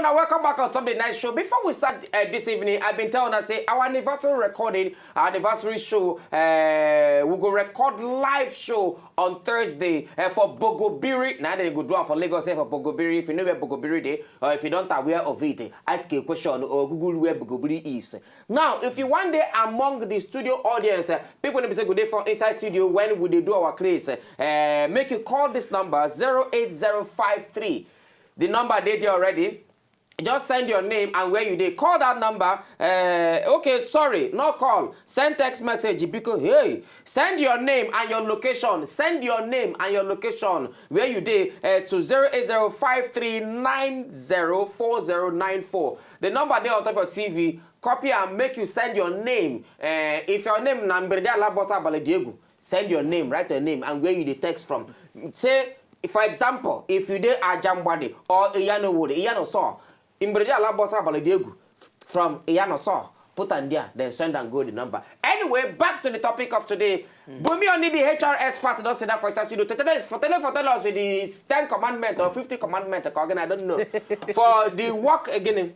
now welcome back on Sunday Night Show. Before we start this evening, I've been telling us, say, our anniversary recording, our anniversary show, we go record live show on Thursday for Bogobiri. Now they go do it for Lagos for Bogobiri. If you know where Bogobiri is, or if you don't aware of it, ask a question or Google where Bogobiri is. Now, if you one day among the studio audience, people need to say good day for inside studio when we do our craze, make you call this number 08053. The number they there already. Just send your name and where you did. Call that number. Okay, sorry, no call. Send text message because hey, send your name and your location. Send your name and your location where you did to 08053904094. The number there on top of TV. Copy and make you send your name. If your name number there Labosa Baladiego, send your name, write your name and where you the text from. Say. For example, if you did Ajambadi or Iyano Wood, Iyano Saw, Imbreja Labosa Baladiegu from Iyano Saw, put on there, then send and go the number. Anyway, back to the topic of today. Bumi only the HR expert don't say that for instance, you do tell us the 10 commandment or 50 commandment, I don't know. For the work again.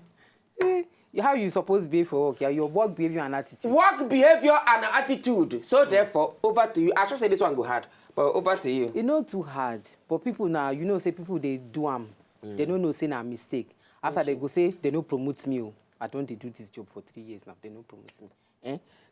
How you supposed to be for work? Your work behavior and attitude. Work behavior and attitude. So therefore, over to you. I should say this one go hard, but over to you. It's not too hard. But people now, you know, say people they do they don't know say na mistake. After they go say they don't promote me. I don't do this job for 3 years now. They don't promote me.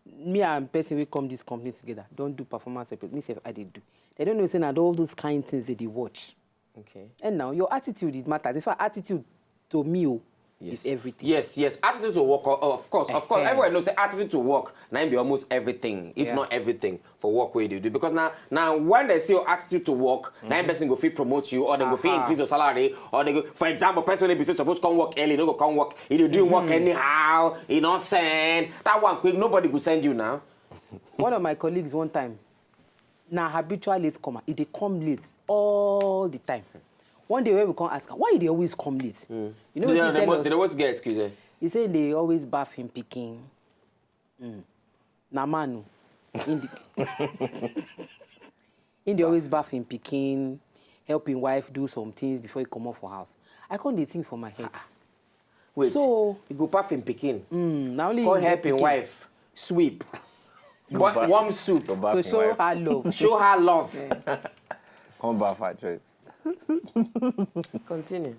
Me and person will come this company together. Don't do performance. Me say I did do. They don't know say na all those kind things they watch. Okay. And now your attitude it matters. If our attitude to me. Yes. Is everything. Yes. Attitude to work, of course. Everyone knows attitude to work now be almost everything, if not everything, for work where they do. Because now when they see your attitude to work, now person go feel promote you, or they go feel increase your salary, or they go, for example, person be supposed to come work early, don't go come work. If you do work anyhow, you not send that one quick. Nobody will send you now. One of my colleagues one time, now habitual late comer, they come late all the time. One day we can't ask her, why they always come late? You know they always get excuse. He said they always bath him picking. Namanu. They always bath him picking, helping wife do some things before he come off for house. I can't think for my head. Wait, so you go bath him picking. Now only call helping wife, sweep. Warm soup. To show her love. Show her love. Come bath actually. Continue.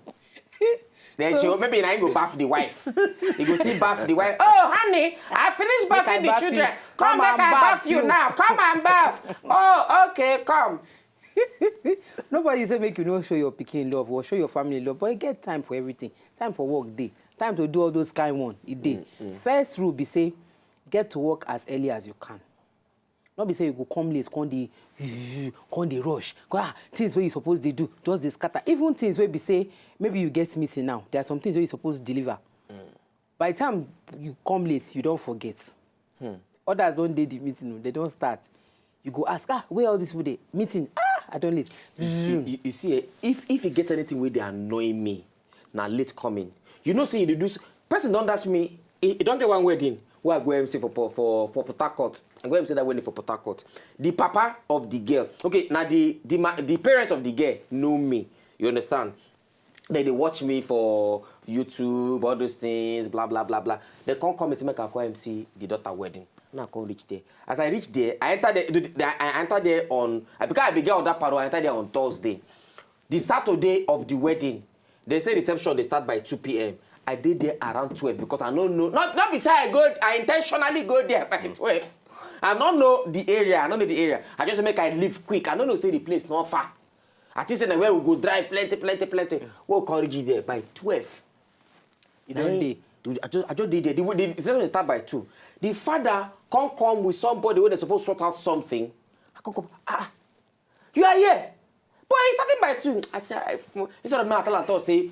Then she maybe I go bath the wife. You go see bath the wife. Oh, honey, I finished bathing the children. Come back and bath you now. Come and bath. Oh, okay, come. Nobody say make you know show your pikin love or show your family love, but you get time for everything. Time for work day. Time to do all those kind one. It day. First rule be say get to work as early as you can. Not be say you go come late, come the rush. Things where you supposed to do, just the scatter. Even things where be say, maybe you get meeting now. There are some things where you supposed to deliver. By the time you come late, you don't forget. Others don't do the meeting, they don't start. You go ask, where all this day? Meeting, I don't late. You see, if you get anything where they annoy me, now late coming, you know say you do, person don't dash me, he don't get one wedding. Who I go MC for Port Harcourt. I go MC that wedding for Port Harcourt. The papa of the girl. Okay, now the parents of the girl know me. You understand? They watch me for YouTube, all those things, blah blah blah blah. They can't come and say make I go MC the daughter wedding. Now I can't reach there. As I reach there, I enter there on because I began on that part. I enter there on Thursday. The Saturday of the wedding, they say reception they start by 2 p.m. I did there around 12 because I don't know. Not beside I intentionally go there by 12. I don't know the area. I just make I leave quick. I don't know say the place not far. At least where we go drive plenty. We'll come reach there by 12. You don't dey. I just did there. The reception start by 2. The father come with somebody where they supposed to sort out something. I come. You are here. But he's starting by 2. I said, instead of me, I tell say,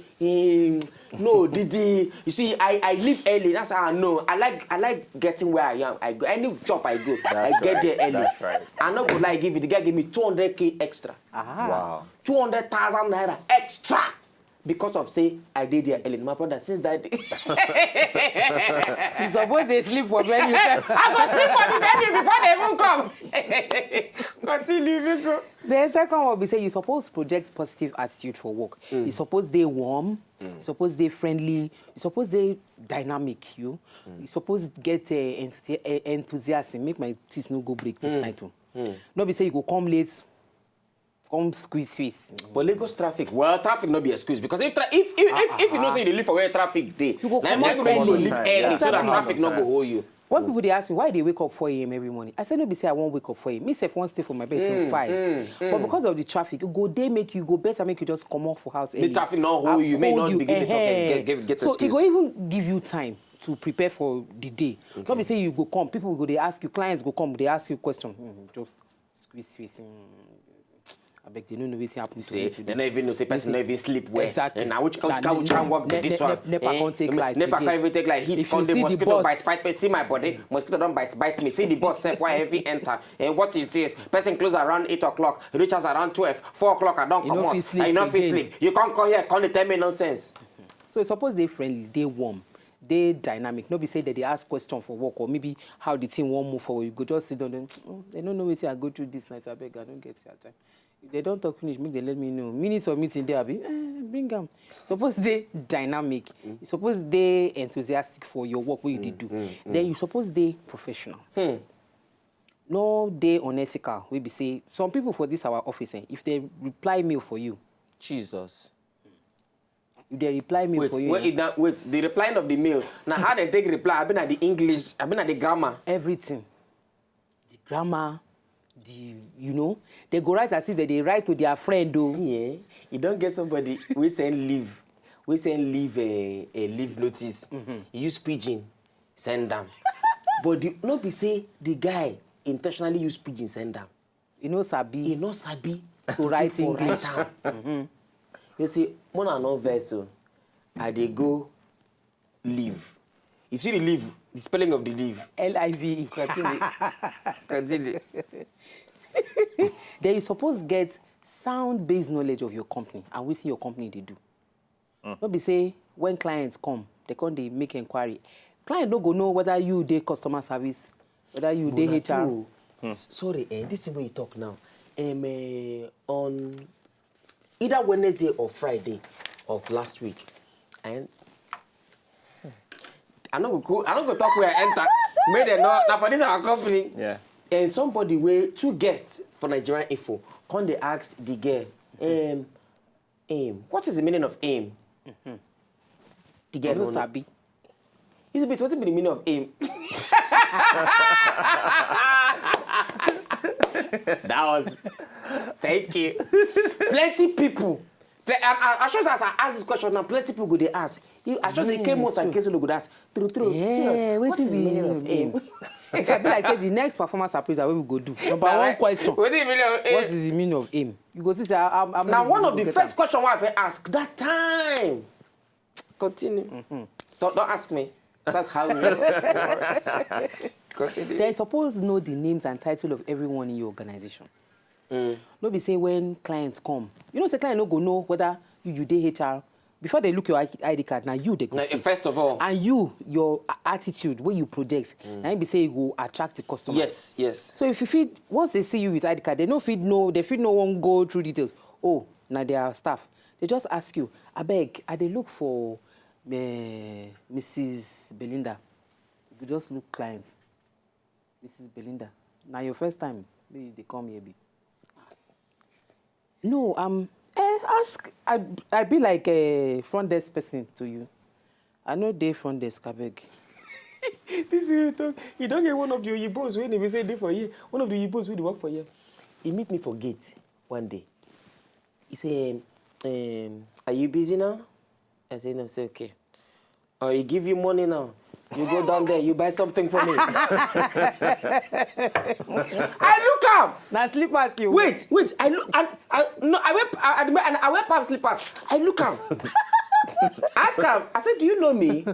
no, Didi. You see, I leave early. That's how I know. I like getting where I am. I go any job I go, I get there early. That's right. I not go like the guy give me 200K extra. Wow. 200,000 naira extra. because of say I did there early. My brother since that day. You suppose they sleep for venue. I go sleep for the venue before they even come. Continue, Vico. The second one be say you suppose project positive attitude for work. You suppose they warm, you suppose they friendly, you suppose they dynamic. You suppose get enthusiasm. Make my teeth no go break this night. No be say you go come late. Come squeeze face. But Lagos traffic, well, traffic not be excuse because if you know say you live for where traffic day, you go now come you out go early. live early so that traffic not go hold you. When people they ask me why they wake up 4 a.m. every morning, I say no be say I won't wake up 4 a.m. Me say won't stay for my bed till 5. But because of the traffic, you go they make you go better make you just come off for house early. The traffic not hold you, may not begin to talk get so excuse. it go even give you time to prepare for the day. Not be say you go come, people go they ask you, clients go come, they ask you question. Just squeeze face. I beg they don't know what's happening to me today. They don't even know say person not even sleep well. Exactly. And now which can work with this one? Nepa can't take light. Nepa can't even take light. Heat If come you the see the mosquito boss- bite me. See my body. Mosquito don't bite me. See the boss self why heavy enter. And what is this? Person close around 8 o'clock. Reach us around 12. 4 o'clock. I don't You come no out. fit sleep I not fit again. sleep. You can't come here. Can't tell me nonsense. So suppose they friendly, they warm, they dynamic. Nobody say that they ask question for work or maybe how the team won't move forward. You go just sit down and they don't know what I go through this night. I beg, I don't get your time. If they don't talk finish, make they let me know. Minutes of meeting there, be bring them. Suppose they dynamic. You suppose they enthusiastic for your work what you do. Then you suppose they professional. No, they unethical. We be say some people for this our office. If they reply mail for you, Jesus. if they reply mail Wait, for you, wait. The replying of the mail. Now how they take reply? I've been at the English. I've been at the grammar. everything, the grammar, they go write as if they write to their friend though. See, you don't get somebody we send leave. We send leave a leave notice. Use pigeon, send them. But not be say the guy intentionally use pigeon, send them. Sabi. He not sabi To write for English. am. You see, mona no vessel. I dey go leave. You see the leave, the spelling of the leave. LIVE. Continue. Then you suppose get sound-based knowledge of your company and what your company they do. Not be say when clients come, they make inquiry. Client don't go know whether you dey customer service, whether you dey HR. Sorry, this is where you talk now. On either Wednesday or Friday of last week, and I don't go talk where I enter. Made them know now for this our company. Yeah. And somebody where 2 guests for Nigerian Info come they ask the girl, aim. What is the meaning of aim? The girl You know no know. sabi. It's a bit, what's the meaning of aim? That was, thank you. Plenty people. I sure as I ask this question now, plenty people go they ask. I sure they came out and case go ask. True. Yeah, What is the meaning of aim? If I be like say the next performance appraisal what we go do. Number one question. What is the meaning of aim? What is the meaning of aim? You go see say I'm Now one of the first question I ask that time. Continue. Don't ask me. That's how we continue. They suppose know the names and title of everyone in your organization. No be say when clients come, say client no go know whether you dey HR before they look your ID card. Now you they go Now, see. first of all, And your attitude where you project, now be say you go attract the customer. yes. So if you feed once they see you with ID card, they feed no one go through details. Oh, now they are staff. They just ask you, I beg, they look for Mrs. Belinda. You just look clients. Mrs. Belinda. Now your first time they come here be. No, ask. I be like a front desk person to you. I know they front desk, I beg. This is you talk. You don't get one of the Oyibos when they say they for you. One of the Oyibos when they work for you. He meet me for gate one day. He say, "Are you busy now?" I say, "No." I say, "Okay." Or he give you money now. You go down there. You buy something for me. I look up. Now slippers you. Wait. I look. I wear palm slippers. I look up. Ask him. I said, "Do you know me?"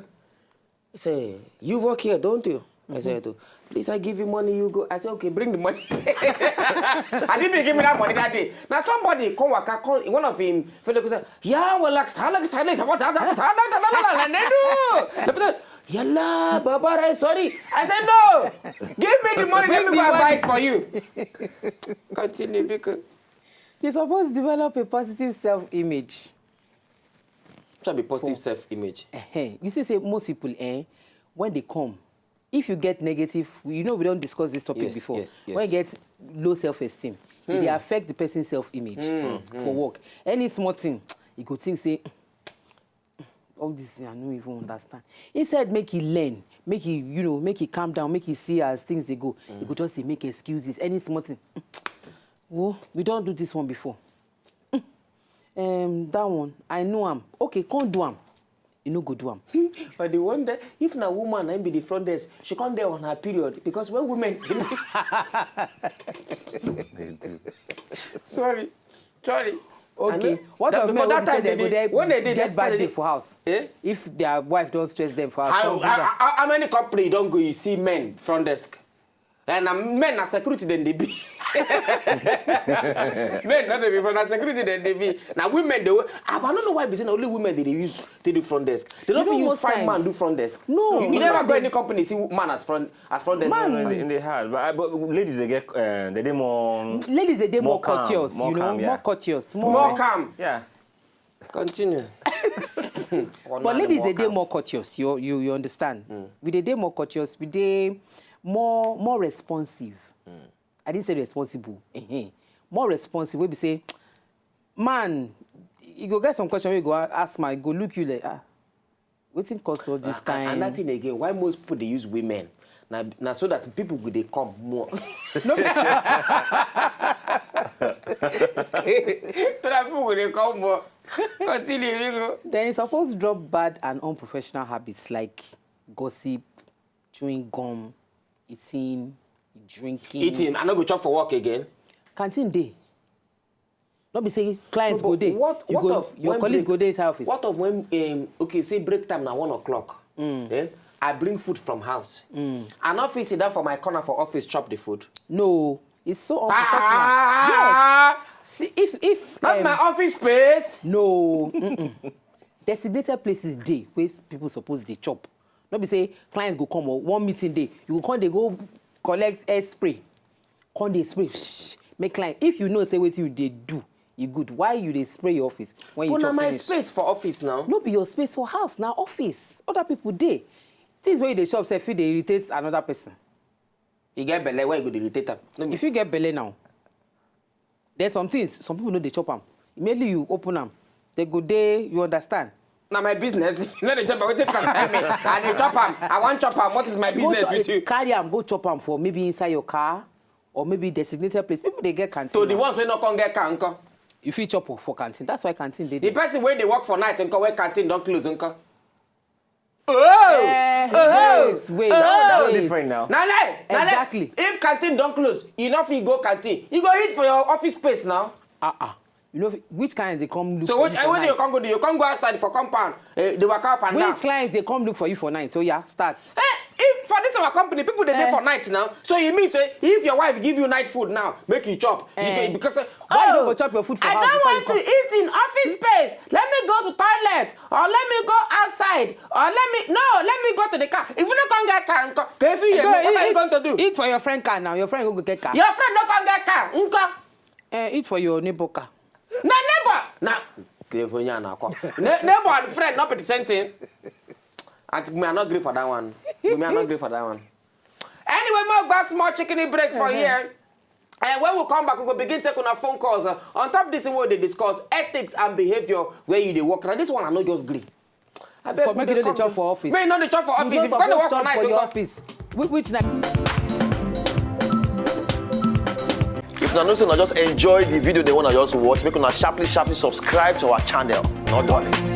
He say, "You work here, don't you?" I said, please, I give you money, you go. I said, okay, bring the money. I didn't give me that money that day. Now somebody call one of him, said, yeah, well, like, Yalla, Baba, sorry. I said, no. Give me the money, let me go and buy it for you. Continue, because you're supposed to develop a positive self-image. Try to be positive self-image. You see, say most people, when they come, if you get negative, we don't discuss this topic before. Yes. When you get low self-esteem, it affect the person's self-image for work. Any small thing, you could think, say, all this I don't even understand. Instead, make he learn, make he, make he calm down, make he see as things they go. You could just make excuses. Any small thing. Well, we don't do this one before. That one, I know him. Okay, can't do him. You know, go do him. But the one that if na woman and be the front desk, she can't there on her period because when women. They do. Sorry. Okay. What of men when they get bad day for house? If their wife don't stress them for house. How many company don't go? You see men front desk, and men are security then they be. Men not be front security then they be. Now women they. I don't know why. Because only women they use to do front desk. They don't use fine man do front desk. No, you never go any company see man as front desk. In the house, but ladies they get they more. Ladies they more courteous, more calm, more courteous, more calm. Yeah. Continue. But ladies they more courteous. You understand? We they more courteous. We they more responsive. I didn't say responsible. More responsive. We be say, man, you go get some question. We go ask my go look you like what's in cause all this kind. And that thing again, why most people they use women? Now so that people will they come more. No. So that people will they come more. Continue, you go. Then you're supposed to drop bad and unprofessional habits like gossip, chewing gum, eating, drinking. I not go chop for work again. Canteen day. Not be saying clients go day. Your colleagues go day inside office. What of when okay, say break time now 1 o'clock. Then I bring food from house. An office sit down for my corner for office chop the food. No, it's so unprofessional. Yes. See, if not my office space. No. Designated places day where people suppose they chop. Not be say client go come or one meeting day. You go come they go collect air spray. Come they spray. Make client. If you know say what you they do, you good. Why you they spray your office when you chop my finish? space for office now. No be your space for house now office. Other people day. Things where they shop say feel they irritate another person. You get belly where you go to irritate them. If you get belly now, there's some things some people know they chop them. Immediately you open them, they go there. You understand? Now my business. If you know the chop, I will take concern me. And you chop them. I want chop them. What is my business with you? Carry them, go chop them for maybe inside your car or maybe designated place. People they get canteen. So the ones who not come get canteen. You fit chop for canteen. That's why canteen they. The person where they work for night and where canteen don't close uncle. Wait. That's different now. Exactly. If canteen don't close, you know if you go canteen, you go eat for your office space now. You know which clients they come look so for you for when night? you can't go, you can't go outside for compound. They work up and down. Which clients they come look for you for night? So yeah, start. If for this our company, people they there for night now. So you mean say if your wife give you night food now, make you chop. Because why you don't go chop your food for house? I don't want to eat in office space. Let me go to toilet or let me go outside or let me go to the car. If you don't come get car, what are you going to do? Eat for your friend car now. Your friend go get car. Your friend don't come get car. Eat for your neighbor car. Na neighbor. Neighbor and friend not be the same thing. And me are not agree for that one. Anyway, more about small chicken break for here. And when we come back, we will begin taking our phone calls. On top of this, what they discuss ethics and behavior where you they work. And this one I not just agree. For making the job for office. May not the job for office. If you can't work for night, for your office. Which night? If you know, just enjoy the video they want to just watch, make una sharply subscribe to our channel. Not done.